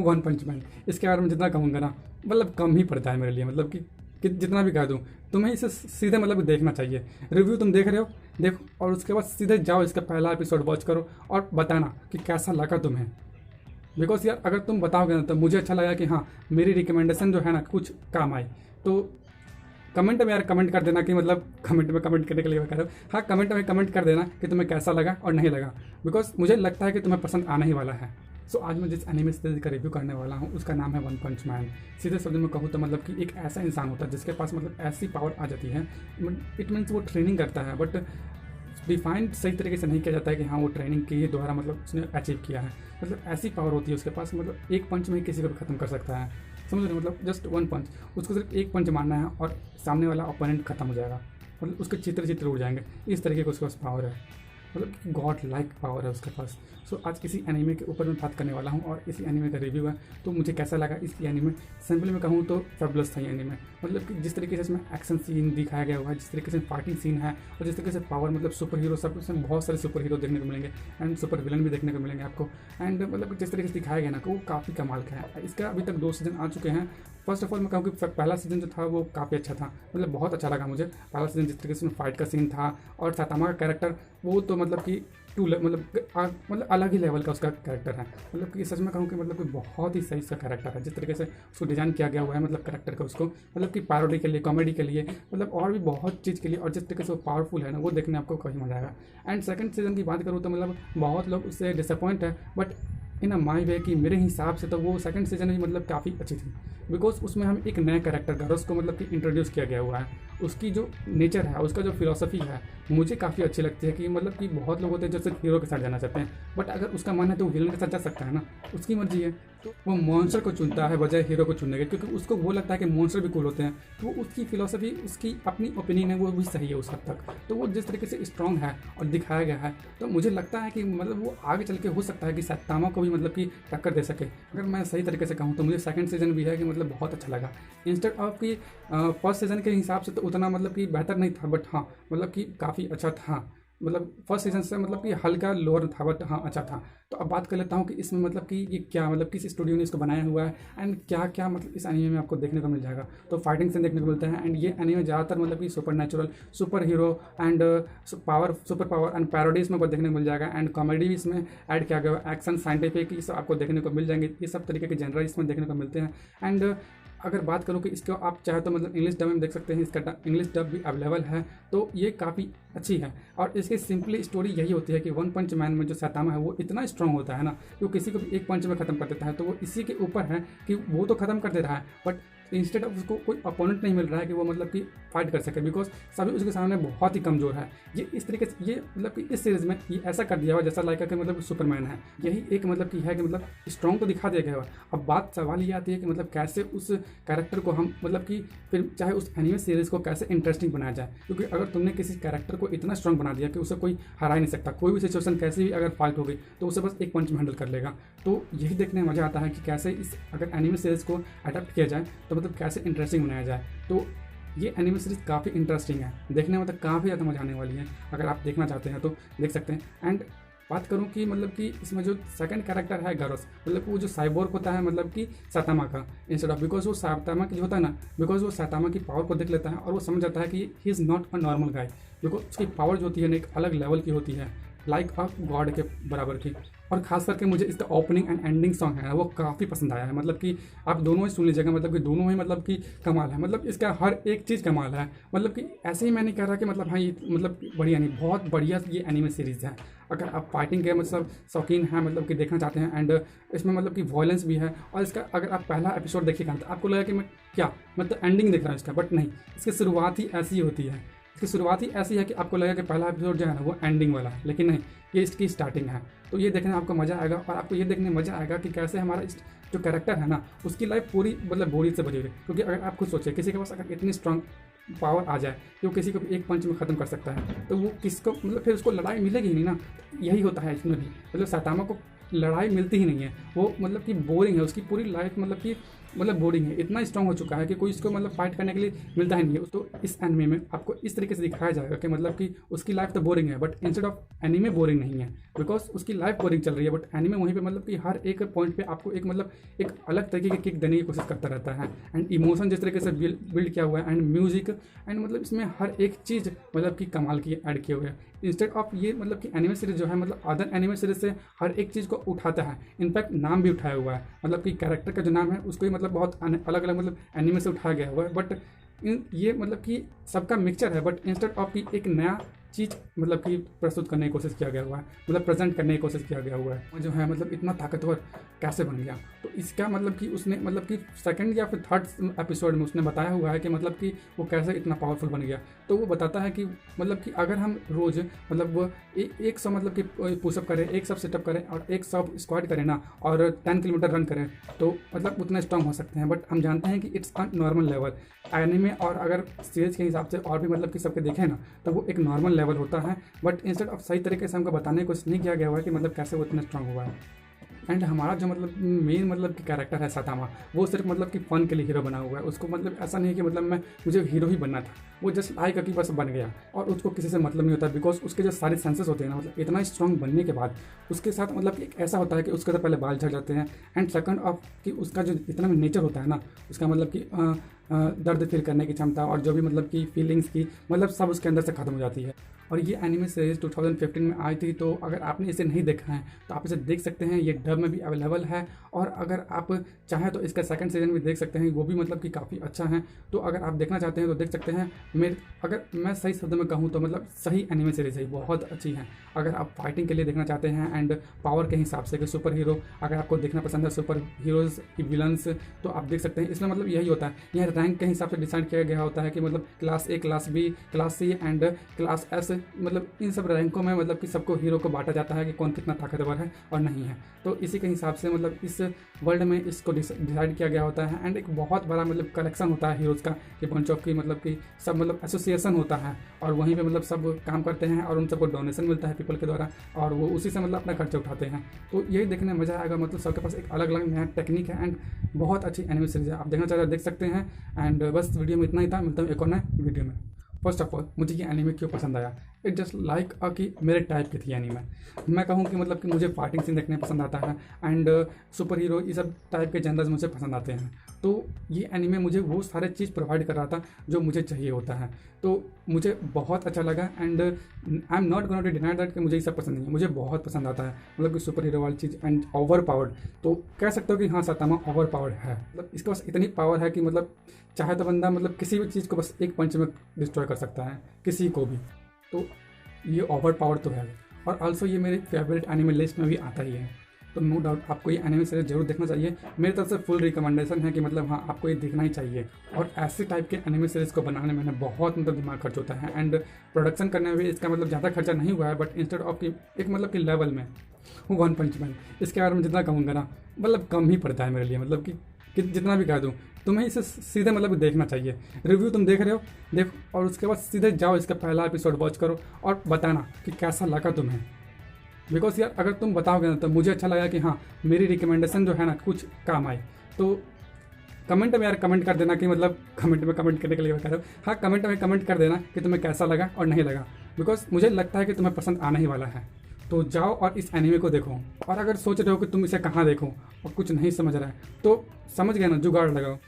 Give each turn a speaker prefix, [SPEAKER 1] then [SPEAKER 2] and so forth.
[SPEAKER 1] One पंच man. इसके बारे में जितना कहूँगा ना मतलब कम ही पड़ता है मेरे लिए, मतलब कि जितना भी कह दूँ तुम्हें इसे सीधे मतलब देखना चाहिए। रिव्यू तुम देख रहे हो देखो, और उसके बाद सीधे जाओ इसका पहला एपिसोड वॉच करो और बताना कि कैसा लगा तुम्हें। बिकॉज यार अगर तुम बताओगे ना तो मुझे अच्छा लगा कि हाँ मेरी रिकमेंडेशन जो है ना कुछ काम आई। तो कमेंट में यार कमेंट कर देना कि मतलब कमेंट में कमेंट करने के लिए मैं कह रहा हूँ, हाँ कमेंट में कमेंट कर देना कि तुम्हें कैसा लगा और नहीं लगा। बिकॉज मुझे लगता है कि तुम्हें पसंद आने ही वाला है। सो आज मैं जिस एनिमे सीरीज का रिव्यू करने वाला हूँ उसका नाम है वन पंच मैन। सीधे शब्द में कहूँ तो मतलब कि एक ऐसा इंसान होता है जिसके पास मतलब ऐसी पावर आ जाती है, इट मीन्स वो ट्रेनिंग करता है बट डिफाइंड सही तरीके से नहीं किया जाता है कि हाँ वो ट्रेनिंग के द्वारा मतलब उसने अचीव किया है। मतलब ऐसी पावर होती है उसके पास, मतलब एक पंच में ही किसी को भी खत्म कर सकता है। समझ रहे हो, मतलब जस्ट वन पंच, उसको सिर्फ एक पंच मारना है और सामने वाला ओपोनेंट खत्म हो जाएगा, मतलब उसके चित्र उड़ जाएंगे। इस तरीके का उसके पास पावर है, मतलब गॉड लाइक पावर है उसके पास। सो आज किसी एनीमे के ऊपर मैं बात करने वाला हूँ और इसी एनीमे का रिव्यू है। तो मुझे कैसा लगा इस एनीमे, सिंपली में कहूँ तो फेबुलस था ये एनीमे। मतलब कि जिस तरीके से इसमें एक्शन सीन दिखाया गया हुआ है, जिस तरीके से फाइटिंग सीन है और जिस तरीके से पावर मतलब सुपर हीरो सब, इसमें बहुत सारे सुपर हीरो देखने को मिलेंगे एंड सुपर विलन भी देखने को मिलेंगे आपको। एंड मतलब जिस तरीके से दिखाया गया ना वो काफ़ी कमाल का है। इसका अभी तक 2 सीजन आ चुके हैं। फर्स्ट ऑफ ऑल मैं कहूँ कि पहला सीजन जो था वो काफ़ी अच्छा था, मतलब बहुत अच्छा लगा मुझे पहला सीजन। जिस तरीके से फाइट का सीन था और सातामा का कैरेक्टर वो तो मतलब कि मतलब अलग ही लेवल का उसका कैरेक्टर है। मतलब कि सच में कहूँ कि मतलब कि बहुत ही सही उसका कैरेक्टर है। जिस तरीके से उसको डिज़ाइन किया गया हुआ है मतलब कैरेक्टर का, उसको मतलब कि पैरोडी के लिए, कॉमेडी के लिए, मतलब और भी बहुत चीज़ के लिए, और जिस तरीके से वो पावरफुल है ना वो देखने आपको काफ़ी मजा आएगा। एंड सेकंड सीजन की बात करूँ तो मतलब बहुत लोग उससे डिसअपॉइंट है, बट इन अ माई वे कि मेरे हिसाब से तो वो सेकंड सीजन ही मतलब काफ़ी अच्छी थी। बिकॉज उसमें हम एक नया कैरेक्टर गारोस को मतलब कि इंट्रोड्यूस किया गया हुआ है। उसकी जो नेचर है, उसका जो फिलोसफी है मुझे काफ़ी अच्छी लगती है। कि मतलब कि बहुत लोग होते हैं जो सिर्फ हीरो के साथ जाना चाहते हैं, बट अगर उसका मन है तो विलन के साथ जा सकता है ना, उसकी मर्जी है। तो वो मॉन्स्टर को चुनता है बजाय हीरो को चुनने के, क्योंकि उसको वो लगता है कि मॉन्स्टर भी कूल होते हैं। तो वो उसकी फिलोसफी, उसकी अपनी ओपिनियन है, वो भी सही है उस हद तक। तो वो जिस तरीके से स्ट्रॉन्ग है और दिखाया गया है, तो मुझे लगता है कि मतलब वो आगे चल के हो सकता है कि सैतामा को भी मतलब कि टक्कर दे सके। अगर मैं सही तरीके से कहूँ तो मुझे सेकंड सीजन भी है कि मतलब बहुत अच्छा लगा। इंस्टेड ऑफ कि फर्स्ट सीजन के हिसाब से तो उतना मतलब कि बेहतर नहीं था, बट हाँ मतलब कि काफ़ी अच्छा था। मतलब फर्स्ट सीजन से मतलब कि हल्का लोअर था, बट हाँ अच्छा था। तो अब बात कर लेता हूँ कि इसमें मतलब कि ये क्या मतलब किस स्टूडियो ने इसको बनाया हुआ है एंड क्या क्या मतलब इस एनीमे में आपको देखने को मिल जाएगा। तो फाइटिंग सीन देखने को मिलता है एंड ये एनीमे ज़्यादातर मतलब कि super natural, super hero and super power and parody इसमें आपको देखने को मिल जाएगा। एंड कॉमेडी भी इसमें ऐड किया गया है, एक्शन, साइंटिफिक, ये सब आपको देखने को मिल जाएंगे। ये सब तरीके के जनरल इसमें देखने को मिलते हैं। एंड अगर बात करूँ कि इसको आप चाहे तो मतलब इंग्लिश डब में देख सकते हैं, इसका इंग्लिश डब भी अवेलेबल है। तो ये काफ़ी अच्छी है और इसकी सिंपली स्टोरी यही होती है कि वन पंच मैन में जो सैतामा है वो इतना स्ट्रांग होता है ना कि वो किसी को भी एक पंच में ख़त्म कर देता है। तो वो इसी के ऊपर है कि वो तो ख़त्म कर दे रहा है, बट इंस्टेड ऑफ उसको कोई अपोनेंट नहीं मिल रहा है कि वो मतलब कि फाइट कर सके, बिकॉज सभी उसके सामने बहुत ही कमज़ोर है। ये इस तरीके से ये मतलब कि इस सीरीज़ में ये ऐसा कर दिया हुआ जैसा लाइक कि मतलब सुपरमैन है। यही एक मतलब कि है कि मतलब स्ट्रॉन्ग तो दिखा दिया गया है। अब बात सवाल ये आती है कि मतलब कैसे उस कैरेक्टर को हम मतलब कि फिर चाहे उस एनीमे सीरीज़ को कैसे इंटरेस्टिंग बनाया जाए। क्योंकि अगर तुमने किसी कैरेक्टर को इतना स्ट्रॉन्ग बना दिया कि उसे कोई हरा ही नहीं सकता, कोई भी सिचुएशन कैसी भी अगर फाइट हो गई तो उसे बस एक पंच में हैंडल कर लेगा। तो यही देखने में मज़ा आता है कि कैसे इस अगर एनीमे सीरीज़ को अडेप्ट किया जाए तो मतलब कैसे इंटरेस्टिंग बनाया जाए। तो ये एनीमे सीरीज काफ़ी इंटरेस्टिंग है, देखने में मतलब काफ़ी ज़्यादा मजा आने वाली है। अगर आप देखना चाहते हैं तो देख सकते हैं। एंड बात करूं कि मतलब कि इसमें जो सेकंड कैरेक्टर है गारोस, मतलब वो जो साइबोर्ग होता है मतलब कि सैतामा का इंस्टेड ऑफ, बिकॉज वो सैतामा की जो होता है ना, बिकॉज वो सैतामा की पावर को देख लेता है और वो समझ जाता है कि he is not a normal guy. Because उसकी पावर जो होती है ना एक अलग लेवल की होती है, लाइक अ गॉड के बराबर की। और खास करके मुझे इसका ओपनिंग एंड एंडिंग सॉन्ग है वो काफ़ी पसंद आया है। मतलब कि आप दोनों ही सुन लीजिएगा, मतलब कि दोनों ही मतलब कि कमाल है। मतलब इसका हर एक चीज़ कमाल है। मतलब कि ऐसे ही मैं नहीं कह रहा कि मतलब हाँ ये मतलब बढ़िया नहीं, बहुत बढ़िया ये एनीमे सीरीज़ है। अगर आप फाइटिंग के मतलब शौकीन हैं, मतलब कि देखना चाहते हैं एंड इसमें मतलब कि वॉयलेंस भी है, और इसका अगर आप पहला एपिसोड देखिएगा तो आपको लगेगा कि मैं क्या मतलब एंडिंग देख रहा हूँ इसका, बट नहीं, इसकी शुरुआत ही ऐसी होती है। इसकी शुरुआत ही ऐसी है कि आपको लगेगा कि पहला एपिसोड जो है ना वो एंडिंग वाला है, लेकिन नहीं, ये इसकी स्टार्टिंग है। तो ये देखने में आपको मज़ा आएगा और आपको ये देखने में मज़ा आएगा कि कैसे हमारा इस जो कैरेक्टर है ना उसकी लाइफ पूरी मतलब बोरी से भरी हुई है। क्योंकि अगर आप खुद सोचिए किसी के पास अगर इतनी स्ट्रांग पावर आ जाए कि वो किसी को भी एक पंच में ख़त्म कर सकता है, तो वो किसको मतलब फिर उसको लड़ाई मिलेगी नहीं ना। यही होता है इसमें भी, मतलब सैतामा को लड़ाई मिलती ही नहीं है, वो मतलब कि बोरिंग है, उसकी पूरी लाइफ मतलब बोरिंग है, इतना स्ट्रांग हो चुका है कि कोई इसको मतलब फाइट करने के लिए मिलता ही नहीं है। तो इस एनिमे में आपको इस तरीके से दिखाया जाएगा कि मतलब कि उसकी लाइफ तो बोरिंग है, but instead of anime boring नहीं है, बिकॉज उसकी लाइफ बोरिंग चल रही है, बट एनिमे वहीं पे मतलब कि हर एक पॉइंट पे आपको एक अलग तरीके की किक देने की कोशिश करता रहता है। एंड इमोशन जिस तरीके से बिल्ड किया हुआ है, एंड म्यूजिक, एंड मतलब इसमें हर एक चीज़ मतलब कि कमाल की ऐड किए हुए हैं। इंस्टेड ऑफ ये मतलब कि एनिमे सीरीज जो है मतलब अदर एनिमे सीरीज से हर एक चीज़ को उठाता है, इनफैक्ट नाम भी उठाया हुआ है, मतलब कि कैरेक्टर का जो नाम है उसको ही मतलब बहुत अलग अलग मतलब एनिमे से उठाया गया हुआ है, बट ये मतलब कि सबका मिक्सचर है, बट इंस्टेड ऑफ कि एक नया चीज़ मतलब कि प्रस्तुत करने की कोशिश किया गया हुआ है, मतलब प्रेजेंट करने की कोशिश किया गया हुआ है। और जो है मतलब इतना ताकतवर कैसे बन गया, तो इसका मतलब कि उसने मतलब कि सेकंड या फिर थर्ड एपिसोड में उसने बताया हुआ है कि मतलब कि वो कैसे इतना पावरफुल बन गया। तो वो बताता है कि मतलब कि अगर हम रोज़ मतलब वो 100 मतलब कि पुशअप करें, 100 सेटअप करें और 100 स्क्वाट करें ना, और 10 किलोमीटर रन करें, तो मतलब उतना स्ट्रांग हो सकते हैं। बट हम जानते हैं कि it's a normal level anime, और अगर सीरीज के हिसाब से और भी मतलब कि सबके देखें ना, तो वो एक नॉर्मल लेवल होता है, बट इंस्टेड ऑफ सही तरीके से हमको बताने की कोशिश नहीं किया गया हुआ है कि मतलब कैसे वो इतना स्ट्रांग हुआ है। एंड हमारा जो मतलब मेन मतलब कि कैरेक्टर है सातामा, वो सिर्फ मतलब कि फ़न के लिए हीरो बना हुआ है, उसको मतलब ऐसा नहीं है कि मतलब मुझे हीरो ही बनना था, वो जस्ट लाइक कि बस बन गया, और उसको किसी से मतलब नहीं होता, बिकॉज उसके जो सारे सेंसेस होते हैं ना, मतलब इतना स्ट्रांग बनने के बाद उसके साथ मतलब कि एक ऐसा होता है कि उसके तो पहले बाल झड़ जाते हैं, एंड सेकंड ऑफ कि उसका जो इतना नेचर होता है ना, उसका मतलब कि दर्द फील करने की क्षमता और जो भी मतलब कि फीलिंग्स की मतलब सब उसके अंदर से ख़त्म हो जाती है। और ये एनिमे सीरीज 2015 में आई थी, तो अगर आपने इसे नहीं देखा है तो आप इसे देख सकते हैं, ये डब में भी अवेलेबल है, और अगर आप चाहें तो इसका सेकंड सीजन भी देख सकते हैं, वो भी मतलब कि काफ़ी अच्छा है। तो अगर आप देखना चाहते हैं तो देख सकते हैं। अगर मैं सही शब्द में कहूँ तो मतलब सही एनिमे सीरीज है, बहुत अच्छी है। अगर आप फाइटिंग के लिए देखना चाहते हैं एंड पावर के हिसाब से कि सुपर हीरो अगर आपको देखना पसंद है, सुपर हीरोज़ की विलन्स, तो आप देख सकते हैं। इसमें मतलब यही होता है, यह रैंक के हिसाब से डिसाइड किया गया होता है कि मतलब class A, class B, class C and class S, मतलब इन सब रैंकों में मतलब कि सबको हीरो को बांटा जाता है कि कौन कितना ताकतवर है और नहीं है। तो इसी के हिसाब से मतलब इस वर्ल्ड में इसको डिसाइड किया गया होता है, एंड एक बहुत बड़ा मतलब कलेक्शन होता है हीरोज़ का, कि बंच ऑफ की मतलब कि सब मतलब एसोसिएशन होता है, और वहीं पे मतलब सब काम करते हैं और उन सबको डोनेशन मिलता है पीपल के द्वारा, और वो उसी से मतलब अपना खर्चा उठाते हैं। तो यही देखने में मज़ा आएगा, मतलब सबके पास एक अलग अलग नया टेक्निक है, एंड बहुत अच्छी एनिमे सीरीज है, आप देखना चाहते हैं देख सकते हैं। एंड बस वीडियो में इतना ही था, मिलता हूँ एक और नए वीडियो में। फर्स्ट ऑफ ऑल मुझे ये एनीमे क्यों पसंद आया, इट जस्ट लाइक कि मेरे टाइप की थी एनीमे। मैं कहूँ कि मतलब कि मुझे फाइटिंग सीन देखने पसंद आता है, एंड सुपर हीरो ये सब टाइप के जनरल्स मुझे पसंद आते हैं। तो ये एनीमे मुझे वो सारे चीज़ प्रोवाइड कर रहा था जो मुझे चाहिए होता है, तो मुझे बहुत अच्छा लगा। And I am not gonna to deny that कि मुझे ये सब पसंद नहीं है, मुझे बहुत पसंद आता है मतलब कि सुपर हीरो वाली चीज़, एंड ओवर पावर्ड। तो कह सकते हो कि हाँ, सातामा ओवर पावर्ड है, मतलब इसके पास इतनी पावर है कि मतलब चाहे तो बंदा मतलब किसी भी चीज़ को बस एक पंच में डिस्ट्रॉय कर सकता है, किसी को भी। तो ये ओवर पावर तो है, और आल्सो ये मेरे फेवरेट एनिमे लिस्ट में भी आता ही है। तो नो डाउट आपको ये एनिमे सीरीज जरूर देखना चाहिए, मेरी तरफ से फुल रिकमेंडेशन है कि मतलब हाँ, आपको ये देखना ही चाहिए। और ऐसे टाइप के एनिमे सीरीज को बनाने में बहुत मतलब दिमाग खर्च होता है, एंड प्रोडक्शन करने में भी इसका मतलब ज़्यादा खर्चा नहीं हुआ है, बट इंस्टेड ऑफ कि एक मतलब कि लेवल में वन पंच मैन, इसके बारे में जितना कहूँगा ना मतलब कम ही पड़ता है मेरे लिए, मतलब कि जितना भी कह दूँ तुम्हें इसे सीधे मतलब देखना चाहिए। रिव्यू तुम देख रहे हो, देखो, और उसके बाद सीधे जाओ इसका पहला एपिसोड वॉच करो और बताना कि कैसा लगा तुम्हें। बिकॉज यार अगर तुम बताओगे ना तो मुझे अच्छा लगा कि हाँ, मेरी रिकमेंडेशन जो है ना कुछ काम आई। तो कमेंट में यार कमेंट कर देना कि मतलब कमेंट में कमेंट करने के लिए मैं कह रहा हूँ, हाँ कमेंट में कमेंट कर देना कि तुम्हें कैसा लगा और नहीं लगा, बिकॉज मुझे लगता है कि तुम्हें पसंद आने ही वाला है। तो जाओ और इस एनीमे को देखो, और अगर सोच रहे हो कि तुम इसे कहाँ देखो और कुछ नहीं समझ रहा है तो समझ गए ना, जुगाड़ लगाओ।